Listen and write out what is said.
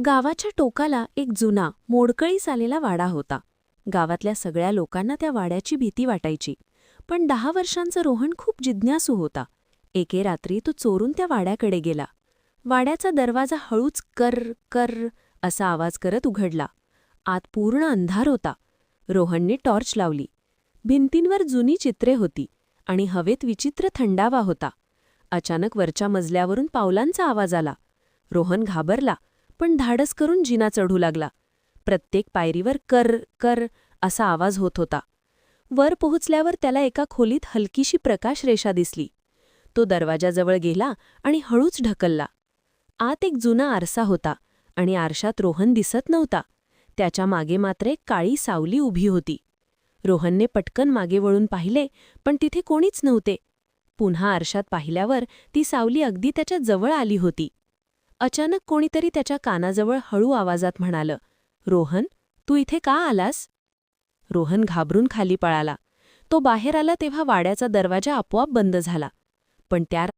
गावाच्या टोकाला एक जुना मोडकळीस आलेला वाडा होता. गावातल्या सगळ्या लोकांना त्या वाड्याची भीती वाटायची. पण 10 वर्षांचा रोहन खूप जिज्ञासू होता. एके रात्री तो चोरून त्या वाड्याकडे गेला. वाड्याचा दरवाजा हळूच कर्र कर्र असा आवाज करत उघडला. आत पूर्ण अंधार होता. रोहनने टॉर्च लावली. भिंतींवर जुनी चित्रे होती आणि हवेत विचित्र थंडावा होता. अचानक वरच्या मजल्यावरून पावलांचा आवाज आला. रोहन घाबरला, पण धाडस करून जिना चढू लागला. प्रत्येक पायरीवर कर्र कर्र असा आवाज होत होता. वर पोहोचल्यावर त्याला एका खोलीत हलकीशी प्रकाशरेषा दिसली. तो दरवाजाजवळ गेला आणि हळूच ढकलला. आत एक जुना आरसा होता आणि आरशात रोहन दिसत नव्हता. त्याच्या मागे मात्र एक काळी सावली उभी होती. रोहनने पटकन मागे वळून पाहिले, पण तिथे कोणीच नव्हते. पुन्हा आरशात पाहिल्यावर ती सावली अगदी त्याच्या जवळ आली होती. अचानक कोणीतरी त्याच्या कानाजवळ हळू आवाजात म्हणालं, "रोहन, तू इथे का आलास?" रोहन घाबरून खाली पळाला. तो बाहेर आला तेव्हा वाड्याचा दरवाजा आपोआप बंद झाला. पण त्या